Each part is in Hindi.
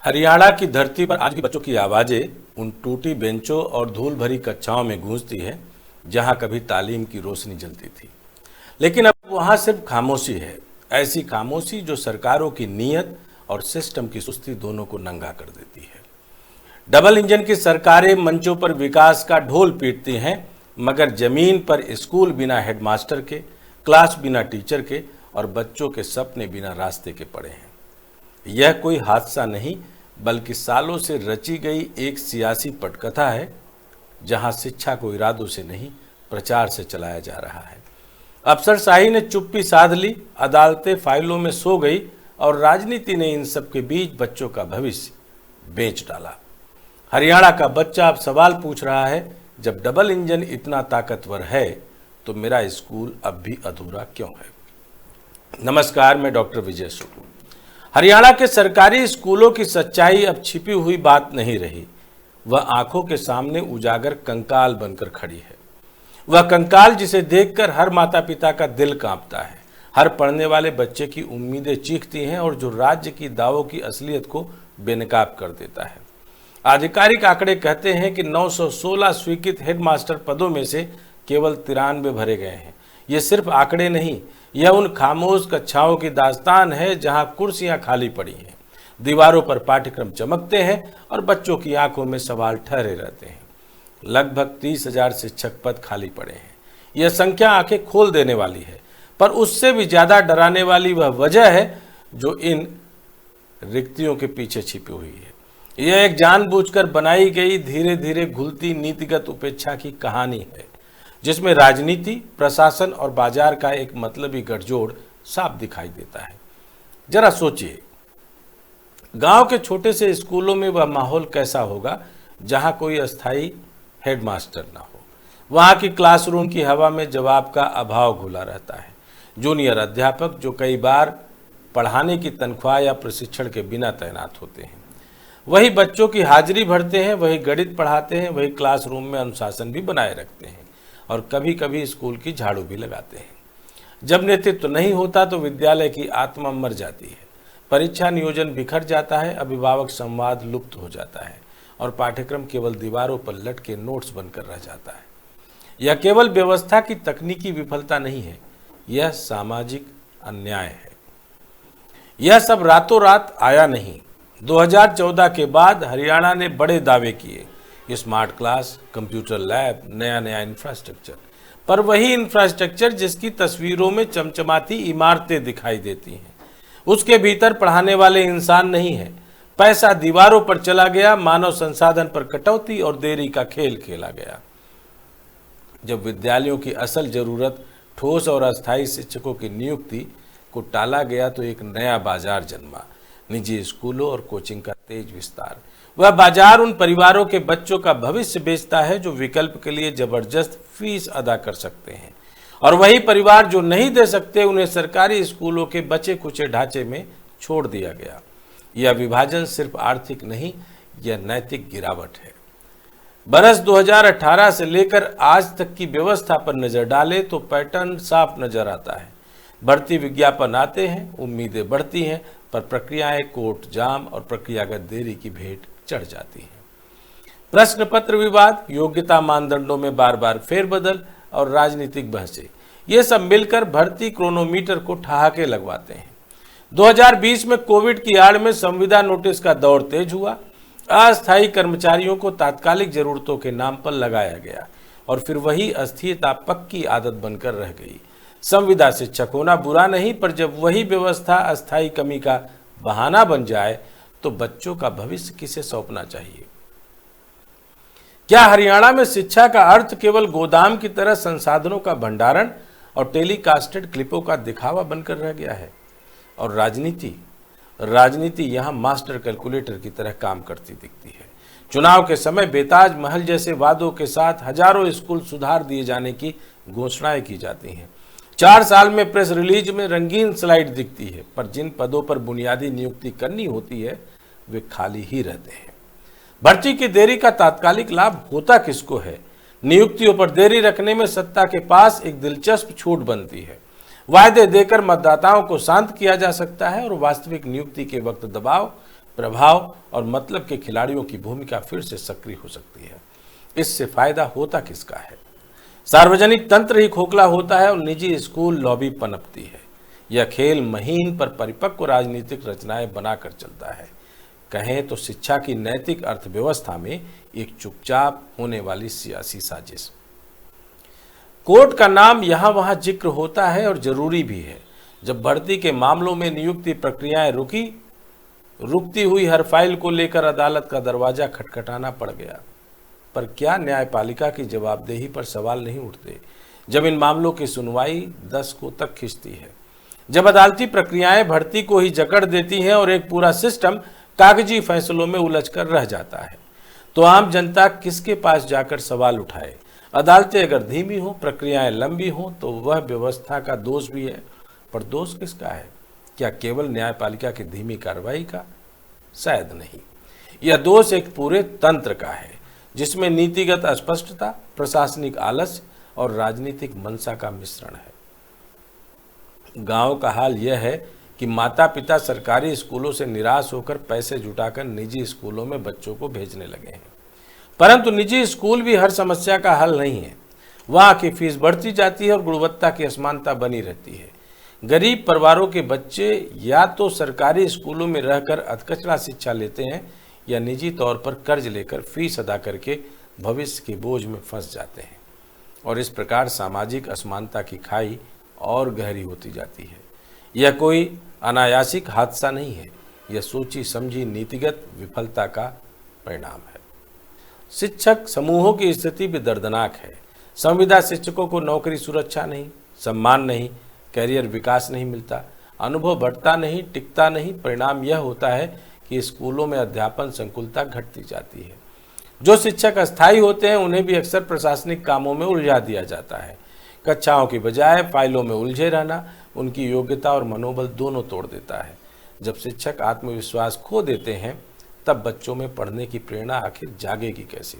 हरियाणा की धरती पर आज भी बच्चों की आवाजें उन टूटी बेंचों और धूल भरी कक्षाओं में गूंजती है जहां कभी तालीम की रोशनी जलती थी। लेकिन अब वहां सिर्फ खामोशी है, ऐसी खामोशी जो सरकारों की नीयत और सिस्टम की सुस्ती दोनों को नंगा कर देती है। डबल इंजन की सरकारें मंचों पर विकास का ढोल पीटती हैं, मगर जमीन पर स्कूल बिना हेडमास्टर के, क्लास बिना टीचर के और बच्चों के सपने बिना रास्ते के पड़े हैं। यह कोई हादसा नहीं, बल्कि सालों से रची गई एक सियासी पटकथा है, जहां शिक्षा को इरादों से नहीं, प्रचार से चलाया जा रहा है। अफसरशाही ने चुप्पी साध ली, अदालतें फाइलों में सो गई और राजनीति ने इन सब के बीच बच्चों का भविष्य बेच डाला। हरियाणा का बच्चा अब सवाल पूछ रहा है, जब डबल इंजन इतना ताकतवर है तो मेरा स्कूल अब भी अधूरा क्यों है? नमस्कार, मैं डॉक्टर विजय शुक्ल। हरियाणा के सरकारी स्कूलों की सच्चाई अब छिपी हुई बात नहीं रही, वह आंखों के सामने उजागर कंकाल बनकर खड़ी है। वह कंकाल जिसे देखकर हर माता पिता का दिल कांपता है, हर पढ़ने वाले बच्चे की उम्मीदें चीखती हैं और जो राज्य की दावों की असलियत को बेनकाब कर देता है। आधिकारिक आंकड़े कहते हैं कि 916 स्वीकृत हेडमास्टर पदों में से केवल 93 भरे गए हैं। ये सिर्फ आंकड़े नहीं, यह उन खामोश कक्षाओं की दास्तान है जहां कुर्सियां खाली पड़ी हैं, दीवारों पर पाठ्यक्रम चमकते हैं और बच्चों की आंखों में सवाल ठहरे रहते हैं। लगभग 30,000 शिक्षक पद खाली पड़े हैं। यह संख्या आंखें खोल देने वाली है, पर उससे भी ज्यादा डराने वाली वह वजह है जो इन रिक्तियों के पीछे छिपी हुई है। यह एक जानबूझकर बनाई गई, धीरे धीरे घुलती नीतिगत उपेक्षा की कहानी है, जिसमें राजनीति, प्रशासन और बाजार का एक मतलबी गठजोड़ साफ दिखाई देता है। जरा सोचिए, गांव के छोटे से स्कूलों में वह माहौल कैसा होगा जहां कोई अस्थायी हेडमास्टर ना हो। वहां की क्लासरूम की हवा में जवाब का अभाव घुला रहता है। जूनियर अध्यापक जो कई बार पढ़ाने की तनख्वाह या प्रशिक्षण के बिना तैनात होते हैं, वही बच्चों की हाजिरी भरते हैं, वही गणित पढ़ाते हैं, वही क्लासरूम में अनुशासन भी बनाए रखते हैं और कभी कभी स्कूल की झाड़ू भी लगाते हैं। जब नेतृत्व नहीं होता तो विद्यालय की आत्मा मर जाती है, परीक्षा नियोजन बिखर जाता है, अभिभावक संवाद लुप्त हो जाता है और पाठ्यक्रम केवल दीवारों पर लटके नोट्स बनकर रह जाता है। यह केवल व्यवस्था की तकनीकी विफलता नहीं है, यह सामाजिक अन्याय है। यह सब रातों रात आया नहीं। 2014 के बाद हरियाणा ने बड़े दावे किए, स्मार्ट क्लास, कंप्यूटर लैब, नया इंफ्रास्ट्रक्चर, पर वही इंफ्रास्ट्रक्चर जिसकी तस्वीरों में चमचमाती इमारतें दिखाई देती हैं, उसके भीतर पढ़ाने वाले इंसान नहीं है। पैसा दीवारों पर चला गया, मानव संसाधन पर कटौती और देरी का खेल खेला गया। जब विद्यालयों की असल जरूरत, ठोस और अस्थायी शिक्षकों की नियुक्ति को टाला गया तो एक नया बाजार जन्मा, निजी स्कूलों और कोचिंग का तेज विस्तार। वह बाजार उन परिवारों के बच्चों का भविष्य बेचता है जो विकल्प के लिए जबरदस्त फीस अदा कर सकते हैं, और वही परिवार जो नहीं दे सकते उन्हें सरकारी स्कूलों के बचे खुचे ढांचे में छोड़ दिया गया। यह विभाजन सिर्फ आर्थिक नहीं, यह नैतिक गिरावट है। बरस 2018 से लेकर आज तक की व्यवस्था पर नजर डाले तो पैटर्न साफ नजर आता है। बढ़ती विज्ञापन आते हैं, उम्मीदें बढ़ती हैं, पर प्रक्रियाएं कोर्ट जाम और प्रक्रियागत देरी की भेंट चढ़ जाती हैं। प्रश्न पत्र विवाद, योग्यता मानदंडों में बार बार फेरबदल और राजनीतिक बहसें, ये सब मिलकर भर्ती क्रोनोमीटर को ठहाके लगवाते हैं। 2020 में कोविड की आड़ में संविदा नोटिस का दौर तेज हुआ। अस्थायी कर्मचारियों को तात्कालिक जरूरतों के नाम पर लगाया गया और फिर वही अस्थिरता पक्की आदत बनकर रह गई। संविदा शिक्षक होना बुरा नहीं, पर जब वही व्यवस्था अस्थायी कमी का बहाना बन जाए तो बच्चों का भविष्य किसे सौंपना चाहिए? क्या हरियाणा में शिक्षा का अर्थ केवल गोदाम की तरह संसाधनों का भंडारण और टेलीकास्टेड क्लिपों का दिखावा बनकर रह गया है? और राजनीति यहाँ मास्टर कैलकुलेटर की तरह काम करती दिखती है। चुनाव के समय बेताज महल जैसे वादों के साथ हजारों स्कूल सुधार दिए जाने की घोषणाएं की जाती हैं। 4 साल में प्रेस रिलीज में रंगीन स्लाइड दिखती है, पर जिन पदों पर बुनियादी नियुक्ति करनी होती है वे खाली ही रहते हैं। भर्ती की देरी का तात्कालिक लाभ होता किसको है? नियुक्तियों पर देरी रखने में सत्ता के पास एक दिलचस्प छूट बनती है। वायदे देकर मतदाताओं को शांत किया जा सकता है और वास्तविक नियुक्ति के वक्त दबाव, प्रभाव और मतलब के खिलाड़ियों की भूमिका फिर से सक्रिय हो सकती है। इससे फायदा होता किसका है? सार्वजनिक तंत्र ही खोखला होता है और निजी स्कूल लॉबी पनपती है। यह खेल महीन पर परिपक्व राजनीतिक रचनाएं बनाकर चलता है। कहें तो शिक्षा की नैतिक अर्थव्यवस्था में एक चुपचाप होने वाली सियासी साजिश। कोर्ट का नाम यहाँ वहाँ जिक्र होता है और जरूरी भी है। जब भर्ती के मामलों में नियुक्ति प्रक्रियाएं रुकती हुई हर फाइल को लेकर अदालत का दरवाजा खटखटाना पड़ गया। पर क्या न्यायपालिका की जवाबदेही पर सवाल नहीं उठते जब इन मामलों की सुनवाई दशकों तक खिंचती है, जब अदालती प्रक्रियाएं भर्ती को ही जकड़ देती हैं और एक पूरा सिस्टम कागजी फैसलों में उलझकर रह जाता है, तो आम जनता किसके पास जाकर सवाल उठाए? अदालतें अगर धीमी हो, प्रक्रियाएं लंबी हो, तो वह व्यवस्था का दोष भी है। पर दोष किसका है? क्या केवल न्यायपालिका की धीमी कार्रवाई का? शायद नहीं। यह दोष एक पूरे तंत्र का है जिसमें नीतिगत अस्पष्टता, प्रशासनिक आलस्य और राजनीतिक मंशा का मिश्रण है। गांव का हाल यह है कि माता पिता सरकारी स्कूलों से निराश होकर पैसे जुटाकर निजी स्कूलों में बच्चों को भेजने लगे हैं। परंतु निजी स्कूल भी हर समस्या का हल नहीं है। वहाँ की फीस बढ़ती जाती है और गुणवत्ता की असमानता बनी रहती है। गरीब परिवारों के बच्चे या तो सरकारी स्कूलों में रहकर अधकचरा शिक्षा लेते हैं या निजी तौर पर कर्ज लेकर फीस अदा करके भविष्य के बोझ में फंस जाते हैं और इस प्रकार सामाजिक असमानता की खाई और गहरी होती जाती है। यह कोई अनायासिक हादसा नहीं है, यह सोची समझी नीतिगत विफलता का परिणाम है। शिक्षक समूहों की स्थिति भी दर्दनाक है। संविदा शिक्षकों को नौकरी सुरक्षा नहीं, सम्मान नहीं, कैरियर विकास नहीं मिलता, अनुभव बढ़ता नहीं, टिकता नहीं। परिणाम यह होता है कि स्कूलों में अध्यापन संकुलता घटती जाती है। जो शिक्षक अस्थायी होते हैं उन्हें भी अक्सर प्रशासनिक कामों में उलझा दिया जाता है। कक्षाओं की बजाय फाइलों में उलझे रहना उनकी योग्यता और मनोबल दोनों तोड़ देता है। जब शिक्षक आत्मविश्वास खो देते हैं तब बच्चों में पढ़ने की प्रेरणा आखिर जागेगी कैसे?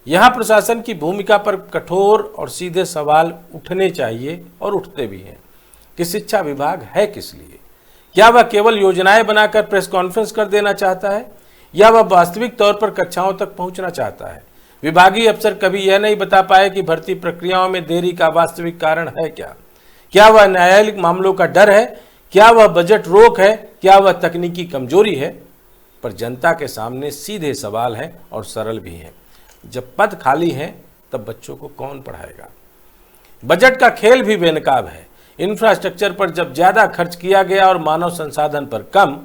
यहाँ प्रशासन की भूमिका पर कठोर और सीधे सवाल उठने चाहिए और उठते भी हैं कि शिक्षा विभाग है किस लिए? क्या वह केवल योजनाएं बनाकर प्रेस कॉन्फ्रेंस कर देना चाहता है या वह वास्तविक तौर पर कक्षाओं तक पहुंचना चाहता है? विभागीय अफसर कभी यह नहीं बता पाए कि भर्ती प्रक्रियाओं में देरी का वास्तविक कारण है क्या? क्या वह न्यायालयिक मामलों का डर है? क्या वह बजट रोक है? क्या वह तकनीकी कमजोरी है? पर जनता के सामने सीधे सवाल हैं और सरल भी हैं। जब पद खाली हैं तब बच्चों को कौन पढ़ाएगा? बजट का खेल भी बेनकाब है। इंफ्रास्ट्रक्चर पर जब ज्यादा खर्च किया गया और मानव संसाधन पर कम,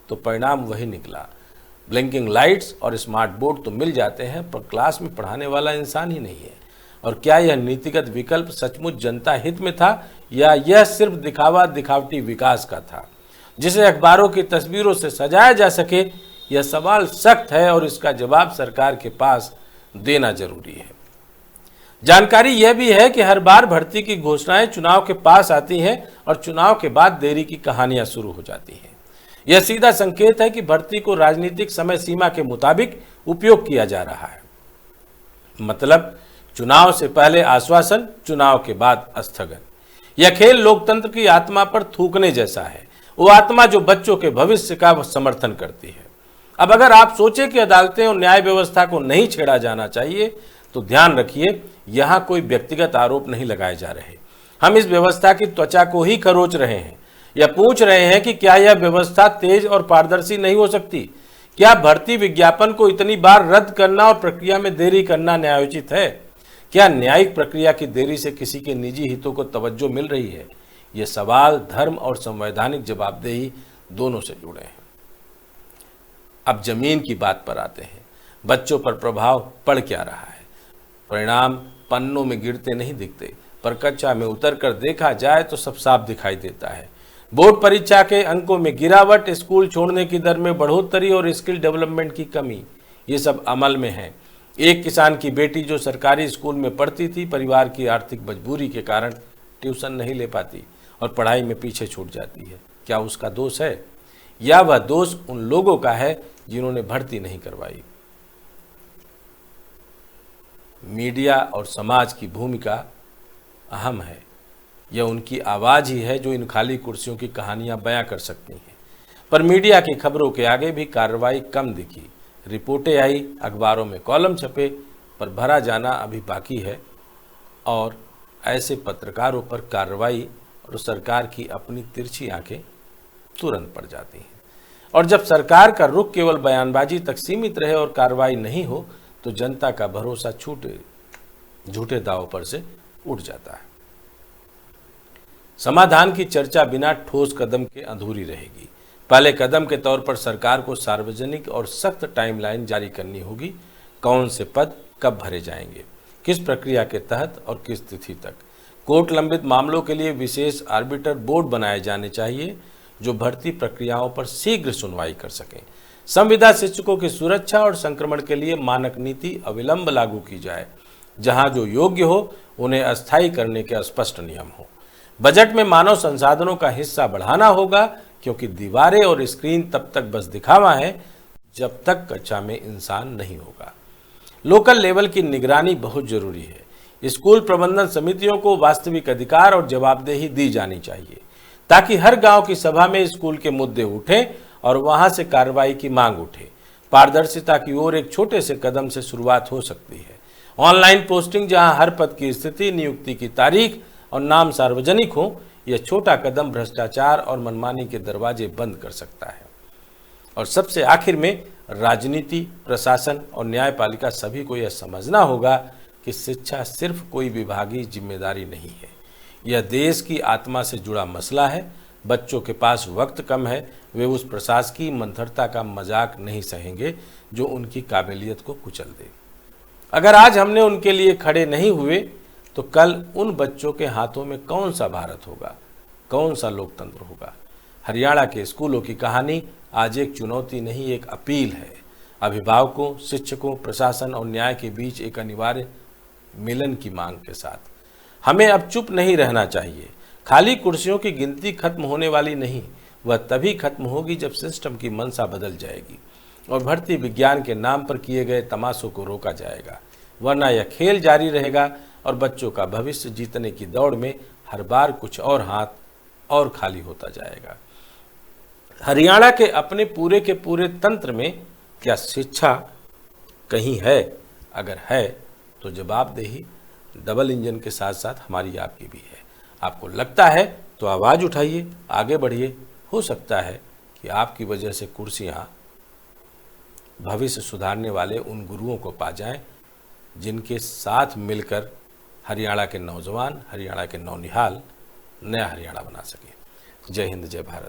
तो परिणाम वही निकला। ब्लिंकिंग लाइट्स और स्मार्ट बोर्ड तो मिल जाते हैं पर क्लास में पढ़ाने वाला इंसान ही नहीं है। और क्या यह नीतिगत विकल्प सचमुच जनता हित में था या यह सिर्फ दिखावटी विकास का था जिसे अखबारों की तस्वीरों से सजाया जा सके? यह सवाल सख्त है और इसका जवाब सरकार के पास देना जरूरी है। जानकारी यह भी है कि हर बार भर्ती की घोषणाएं चुनाव के पास आती हैं और चुनाव के बाद देरी की कहानियां शुरू हो जाती हैं। यह सीधा संकेत है कि भर्ती को राजनीतिक समय सीमा के मुताबिक उपयोग किया जा रहा है। मतलब चुनाव से पहले आश्वासन, चुनाव के बाद स्थगन। यह खेल लोकतंत्र की आत्मा पर थूकने जैसा है, वो आत्मा जो बच्चों के भविष्य का समर्थन करती है। अब अगर आप सोचें कि अदालतें और न्याय व्यवस्था को नहीं छेड़ा जाना चाहिए तो ध्यान रखिए, यहाँ कोई व्यक्तिगत आरोप नहीं लगाए जा रहे। हम इस व्यवस्था की त्वचा को ही खरोच रहे हैं या पूछ रहे हैं कि क्या यह व्यवस्था तेज और पारदर्शी नहीं हो सकती? क्या भर्ती विज्ञापन को इतनी बार रद्द करना और प्रक्रिया में देरी करना न्यायोचित है? क्या न्यायिक प्रक्रिया की देरी से किसी के निजी हितों को तवज्जो मिल रही है? ये सवाल धर्म और संवैधानिक जवाबदेही दोनों से जुड़े हैं। अब जमीन की बात पर आते हैं। बच्चों पर प्रभाव पड़ क्या रहा है? परिणाम पन्नों में गिरते नहीं दिखते, पर कक्षा में उतर कर देखा जाए तो सब साफ दिखाई देता है। बोर्ड परीक्षा के अंकों में गिरावट, स्कूल छोड़ने की दर में बढ़ोतरी और स्किल डेवलपमेंट की कमी, ये सब अमल में है। एक किसान की बेटी जो सरकारी स्कूल में पढ़ती थी, परिवार की आर्थिक मजबूरी के कारण ट्यूशन नहीं ले पाती और पढ़ाई में पीछे छूट जाती है। क्या उसका दोष है या वह दोष उन लोगों का है जिन्होंने भर्ती नहीं करवाई? मीडिया और समाज की भूमिका अहम है। यह उनकी आवाज़ ही है जो इन खाली कुर्सियों की कहानियां बयां कर सकती हैं। पर मीडिया की खबरों के आगे भी कार्रवाई कम दिखी। रिपोर्टें आई, अखबारों में कॉलम छपे, पर भरा जाना अभी बाकी है। और ऐसे पत्रकारों पर कार्रवाई और सरकार की अपनी तिरछी आंखें तुरंत पड़ जाती हैं। और जब सरकार का रुख केवल बयानबाजी तक सीमित रहे और कार्रवाई नहीं हो, तो जनता का भरोसा झूठे दांव पर से उठ जाता है। समाधान की चर्चा बिना ठोस कदम के अधूरी रहेगी। पहले कदम के तौर पर सरकार को सार्वजनिक और सख्त टाइमलाइन जारी करनी होगी। कौन से पद कब भरे जाएंगे, किस प्रक्रिया के तहत और किस तिथि तक। कोर्ट लंबित मामलों के लिए विशेष आर्बिटर बोर्ड बनाए जाने चाहिए, जो भर्ती प्रक्रियाओं पर शीघ्र सुनवाई कर सकें। संविदा शिक्षकों की सुरक्षा और संक्रमण के लिए मानक नीति अविलंब लागू की जाए। जहां जो योग्य हो उन्हें अस्थायी करने के स्पष्ट नियम हो। बजट में मानव संसाधनों का हिस्सा बढ़ाना होगा, क्योंकि दीवारें और स्क्रीन तब तक बस दिखावा है जब तक कक्षा में इंसान नहीं होगा। लोकल लेवल की निगरानी बहुत जरूरी है। स्कूल प्रबंधन समितियों को वास्तविक अधिकार और जवाबदेही दी जानी चाहिए, ताकि हर गांव की सभा में स्कूल के मुद्दे उठें और वहां से कार्रवाई की मांग उठे। पारदर्शिता की ओर एक छोटे से कदम से शुरुआत हो सकती है। ऑनलाइन पोस्टिंग, जहां हर पद की स्थिति, नियुक्ति की तारीख और नाम सार्वजनिक हो, यह छोटा कदम भ्रष्टाचार और मनमानी के दरवाजे बंद कर सकता है। और सबसे आखिर में, राजनीति, प्रशासन और न्यायपालिका सभी को यह समझना होगा कि शिक्षा सिर्फ कोई विभागीय जिम्मेदारी नहीं है। यह देश की आत्मा से जुड़ा मसला है। बच्चों के पास वक्त कम है, वे उस प्रशासकीय मंथरता का मजाक नहीं सहेंगे जो उनकी काबिलियत को कुचल दे। अगर आज हमने उनके लिए खड़े नहीं हुए, तो कल उन बच्चों के हाथों में कौन सा भारत होगा, कौन सा लोकतंत्र होगा। हरियाणा के स्कूलों की कहानी आज एक चुनौती नहीं, एक अपील है। अभिभावकों, शिक्षकों, प्रशासन और न्याय के बीच एक अनिवार्य मिलन की मांग के साथ हमें अब चुप नहीं रहना चाहिए। खाली कुर्सियों की गिनती खत्म होने वाली नहीं, वह तभी खत्म होगी जब सिस्टम की मंशा बदल जाएगी और भर्ती विज्ञान के नाम पर किए गए तमाशों को रोका जाएगा। वरना यह खेल जारी रहेगा और बच्चों का भविष्य जीतने की दौड़ में हर बार कुछ और हाथ और खाली होता जाएगा। हरियाणा के अपने पूरे के पूरे तंत्र में क्या शिक्षा कहीं है? अगर है तो जवाबदेही डबल इंजन के साथ साथ हमारी आपकी भी है। आपको लगता है तो आवाज़ उठाइए, आगे बढ़िए। हो सकता है कि आपकी वजह से कुर्सियाँ भविष्य सुधारने वाले उन गुरुओं को पा जाएं, जिनके साथ मिलकर हरियाणा के नौजवान, हरियाणा के नौनिहाल नया हरियाणा बना सके। जय हिंद, जय भारत।